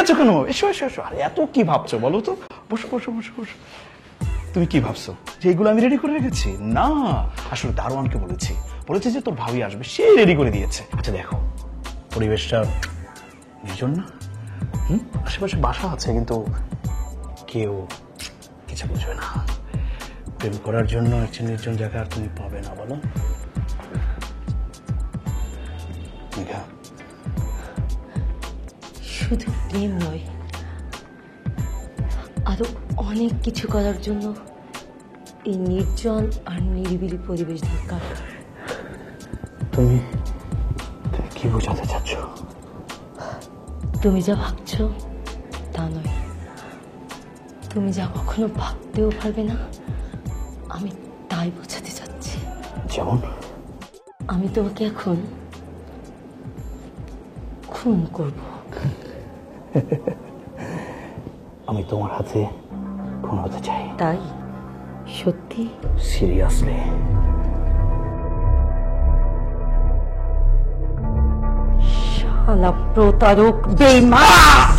আছো কেন? এসো এসো এসো। আরে এত কি ভাবছো বলো তো? বসো বসো বসো বসো। তুমি কি ভাবছো যে এগুলো আমি রেডি করে রেখেছি? না, আসলে দারোয়ানকে বলেছি যে তোর ভাবি আসবে, সে রেডি করে দিয়েছে। আচ্ছা দেখো, পরিবেশটা নির্জন না? আশেপাশে বাসা আছে, কিন্তু কেউ কিছু বুঝবে না। প্রেম করার জন্য একটা নির্জন জায়গা আর তুমি পাবে না, বলো? শুধু প্রেম নয়, আরো অনেক কিছু করার জন্য এই নির্জন আর নিরিবিলি পরিবেশ দরকার। তুমি কি বোঝাতে চাচ্ছ? তুমি যা ভাবছো তা নয়, তুমি যা কখনো ভাবতেও পারবে না, আমি তাই বোঝাতে চাচ্ছি। যেমন? আমি তোমাকে এখন খুন করব। আমি তোমার হাতে খুন হতে চাই। তাই? সত্যি? সিরিয়াসলি? শালা প্রতারক, বেঈমান!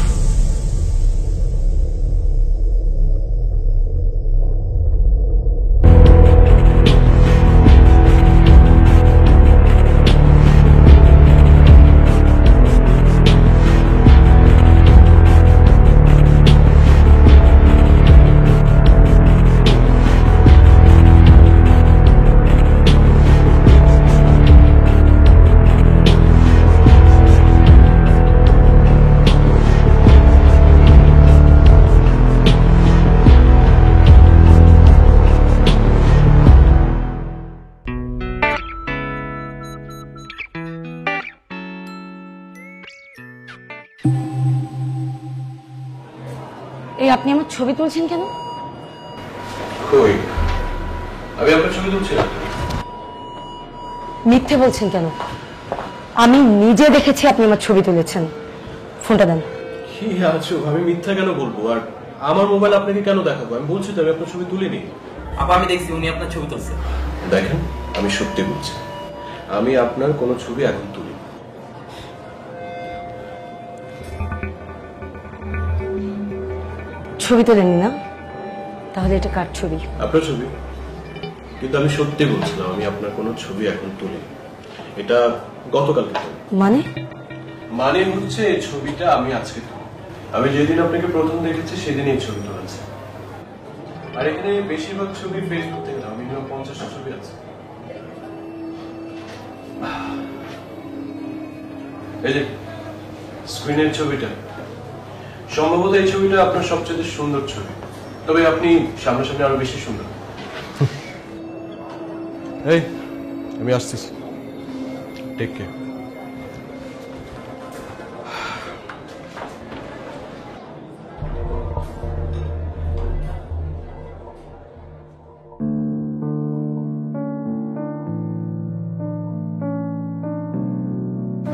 এই আপনি আমার ছবি তুলছেন কেন? কই, আমি আপনার ছবি তুলছি না। মিথ্যে বলছেন কেন? আমি নিজে দেখেছি আপনি আমার ছবি তুলেছেন। ফোনটা দেন। কি আছো, আমি মিথ্যা কেন বলবো? আর আমার মোবাইল আপনাকে কেন দেখাবো? আমি বলছি তো আমি আপনার ছবি তুলিনি। আপা আমি দেখছি উনি আপনার ছবি তুলছেন। দেখেন, আমি সত্যি বলছি, আমি আপনার কোনো ছবি এখন তুলি। ছবি তোলেননি না? তাহলে এটা কার ছবি? আপনার ছবি, কিন্তু আমি সত্যি বলছিলাম আমি আপনার কোনো ছবি এখন তুলি। এটা গতকালকে তুলি। মানে হচ্ছে এই ছবিটা আমি আজকে তুলি। আমি যেদিন আপনাকে প্রথম দেখেছি সেদিন এই ছবি তুলেছি। আর এখানে বেশিরভাগ ছবি ফেসবুক থেকে না, মিনিমাম 50টা ছবি আছে। এই যে স্ক্রিনের ছবিটা, সম্ভবত এই ছবিটা আপনার সবচেয়ে সুন্দর ছবি, তবে আপনি সামনাসামনি আরো বেশি সুন্দর। এই আমি আসতেছি, টেক কেয়ার।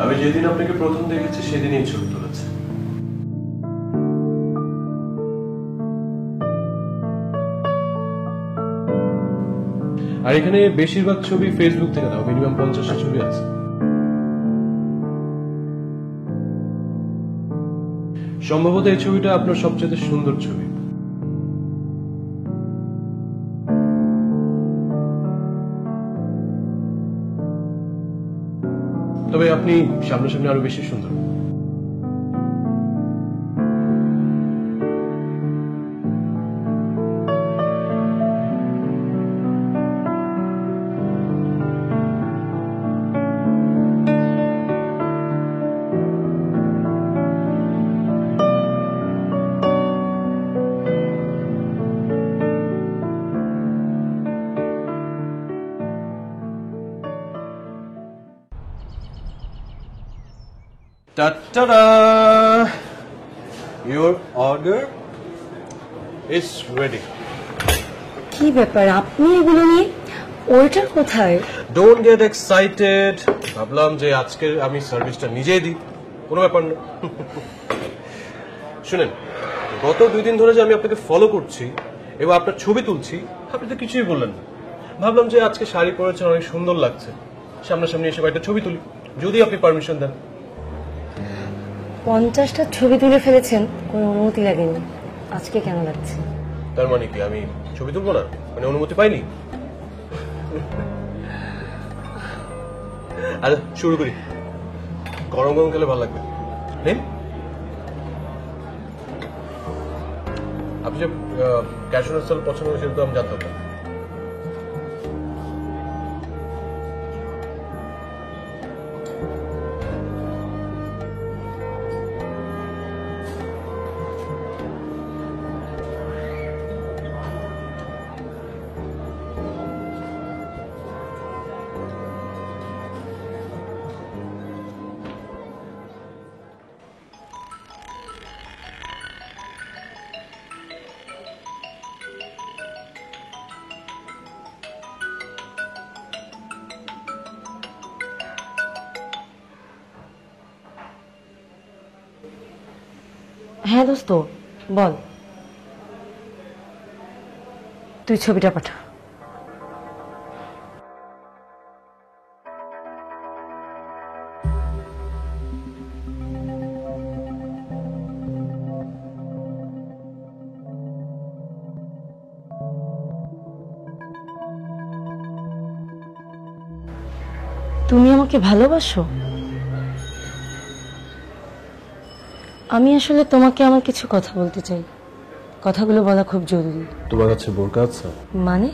আমি যেদিন আপনাকে প্রথম দেখেছি সেদিন এই ছবি তুলেছি। আর এখানে বেশিরভাগ ছবি ফেসবুক থেকে নাও, মিনিমাম 50টা ছবি আছে। সম্ভবত এই ছবিটা আপনার সবচেয়ে সুন্দর ছবি, তবে আপনি সামনাসামনি আরো বেশি সুন্দর। Ta-ta-da! Your order is ready. কি ব্যাপার, আপনি এগুলো নিয়ে? ওইটার কোথায়? Don't get excited. ভাবলাম যে আজকে আমি সার্ভিসটা নিজেই দিই, কোনো ব্যাপার না। শুনেন, গত 2 দিন ধরে যে আমি আপনাকে ফলো করছি এবং আপনার ছবি তুলছি, আপনি তো কিছুই বললেন না। ভাবলাম যে আজকে শাড়ি পরেছেন, অনেক সুন্দর লাগছে, সামনাসামনি এসে একটা ছবি তুলি, যদি আপনি পারমিশন দেন। 50টা ছবি তুলে ফেলেছেন, কোনো অনুমতি লাগেনি। আজকে কেন লাগছে? তার মানে কি আমি ছবি তুলবো না, মানে অনুমতি পাইনি? আচ্ছা শুরু করি, গরম গরম খেলে ভালো লাগবে। নেন, আপনি যে ক্যাশু নাটস পছন্দ করেছেন তো আমি জানতাম না। হ্যাঁ দোস্ত, বল। তুই ছবিটা পাঠা। তুমি আমাকে ভালোবাসো? আমি আসলে তোমাকে আমার কিছু কথা বলতে চাই। কথাগুলো বলা খুব জরুরি। তোমার কাছে বোরকা আছে? মানে?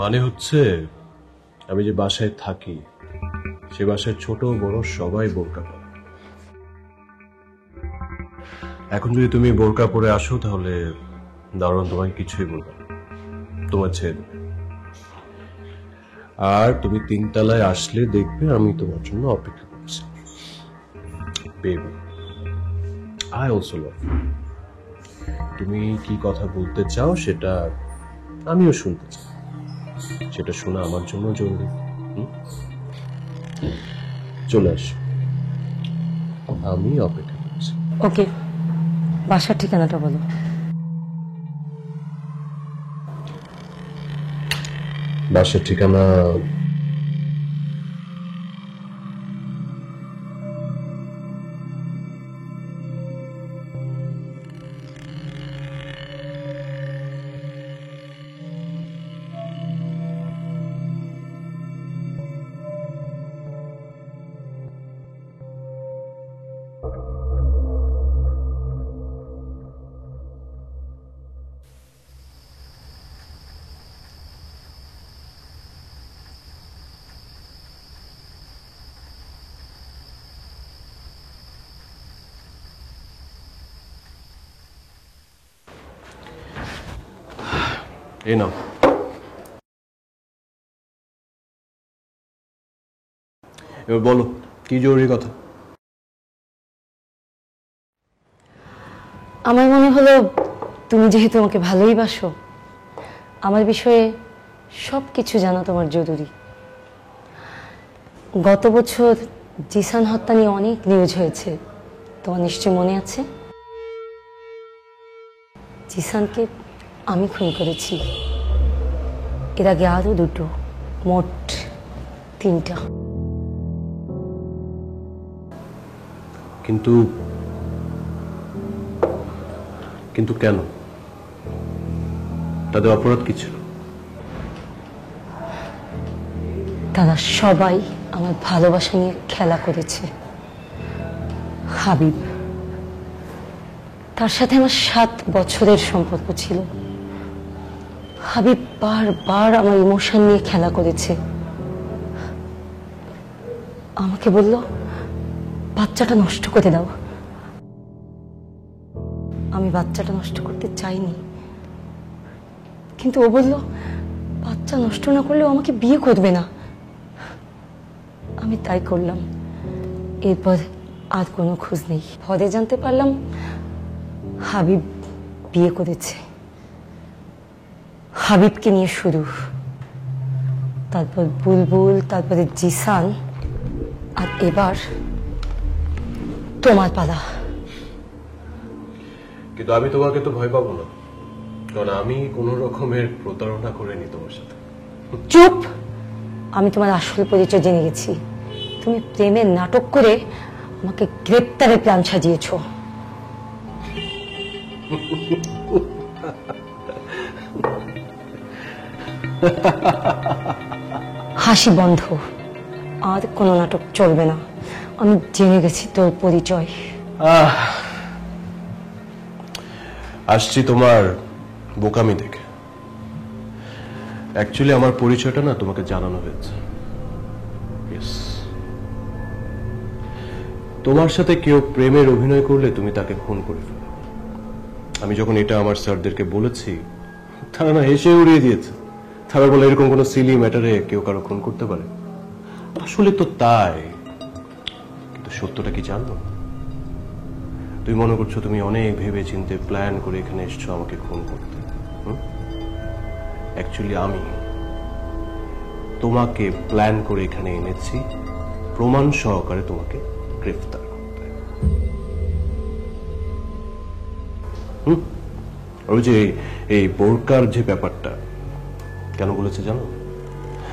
মানে হচ্ছে আমি যে বাসায় থাকি সে বাসায় ছোট বড় সবাই বোরকা পরে। এখন যদি তুমি বোরকা পরে আসো তাহলে দারুণ তোমায় কিছুই বলবে না, তোমার ছেড়ে দেবে। আর তুমি 3 তলায় আসলে দেখবে আমি তোমার জন্য অপেক্ষা করছি। Baby, I also love you. তুমি কি কথা বলতে চাও সেটা আমিও শুনতে চাই, সেটা শোনা আমার জন্য জরুরি। চলে আসো, আমি অপেক্ষা করছি। ওকে, বাসার ঠিকানাটা বলো। বাসার ঠিকানা এই নাও। এবার বলো কি জরুরি কথা। আমার মনে হলো তুমি যেহেতু আমাকে ভালোই বাসো, আমার বিষয়ে সব কিছু জানা তোমার জরুরি। গত বছর জিসান হত্যা নিয়ে অনেক নিউজ হয়েছে, তোমার নিশ্চয় মনে আছে? জিসানকে আমি খুন করেছি, এর আগে আরো 2, মোট 3টা। কিন্তু কিন্তু কেন? তাদের অপরাধ কি ছিল? তারা সবাই আমার ভালোবাসা নিয়ে খেলা করেছে। হাবিব, তার সাথে আমার 7 বছরের সম্পর্ক ছিল। হাবিব বারবার আমার ইমোশন নিয়ে খেলা করেছে। আমাকে বলল বাচ্চাটা নষ্ট করে দাও। আমি বাচ্চাটা নষ্ট করতে চাইনি, কিন্তু ও বলল বাচ্চা নষ্ট না করলেও আমাকে বিয়ে করবে না। আমি তাই করলাম। এরপর আর কোনো খোঁজ নেই। পরে জানতে পারলাম হাবিব বিয়ে করেছে। হাবিবকে নিয়ে শুরু, তারপর বুলবুল, তারপরে জিসান, আর এবার তোমার পালা। কিন্তু আমি তোমাকে তো ভয় পাবো না, কারণ আমি কোনো রকমের প্রতারণা করিনি তোমার সাথে। চুপ! আমি তোমার আসল পরিচয় জেনে গেছি। তুমি প্রেমের নাটক করে আমাকে গ্রেপ্তারের প্ল্যান সাজিয়েছো। হাসি বন্ধ, আর কোনো নাটক চলবে না। আমি জেনে গেছি তোর পরিচয়। আসছি তোমার বোকামি দেখে। অ্যাকচুয়ালি আমার পরিচয়টা না তোমাকে জানানো হয়েছে। Yes. তোমার সাথে কেউ প্রেমের অভিনয় করলে তুমি তাকে খুন করে ফেলো। আমি যখন এটা আমার স্যারদেরকে বলেছি, তারা না হেসে উড়িয়ে দিয়েছে। তারা বলে এরকম কোনো সিলি ম্যাটারে কেউ কারো খুন করতে পারে। আসলে তো তাই, কিন্তু সত্যটা কি জানো? তুমি মনে করছো তুমি অনেক ভেবে চিন্তে প্ল্যান করে এখানে এসছো আমাকে খুন করতে। অ্যাকচুয়ালি আমি তোমাকে প্ল্যান করে এখানে এনেছি প্রমাণ সহকারে তোমাকে গ্রেফতার করতে। ওই যে এই বোরকার যে ব্যাপারটা কেন বলেছে জানো?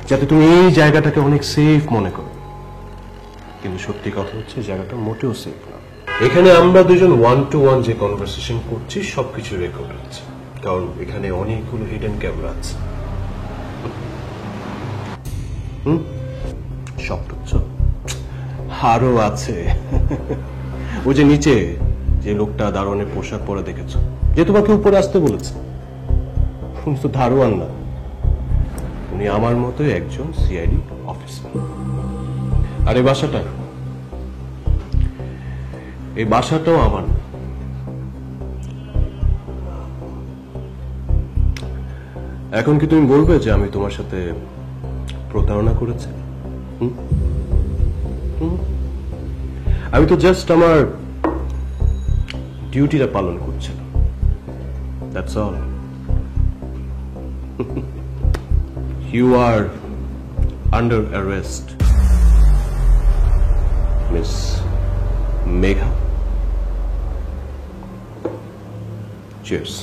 যাতে তুমি এই জায়গাটাকে অনেক সেফ মনে করো, কিন্তু সত্যি কথা হচ্ছে জায়গাটা মোটেও সেফ না। এখানে আমরা দুজন 1-to-1 যে কনভারসেশন করছি সবকিছু রেকর্ড হচ্ছে, কারণ এখানে অনেকগুলো হিডেন ক্যামেরা আছে। সব হচ্ছে আরো আছে। ওই যে নিচে যে লোকটা দারোয়ানের পোশাক পরে দেখেছো, যে তোমাকে উপরে আসতে বলেছে, উনি তো দারোয়ান না, উনি আমার মতো একজন সিআইডি অফিসার। আর এই বাসাটাও আমার না। এখন কি তুমি বলবে যে আমি তোমার সাথে প্রতারণা করেছি? আমি তো জাস্ট আমার ডিউটিটা পালন করছিলাম, that's all. You are under arrest, miss Megha. Cheers.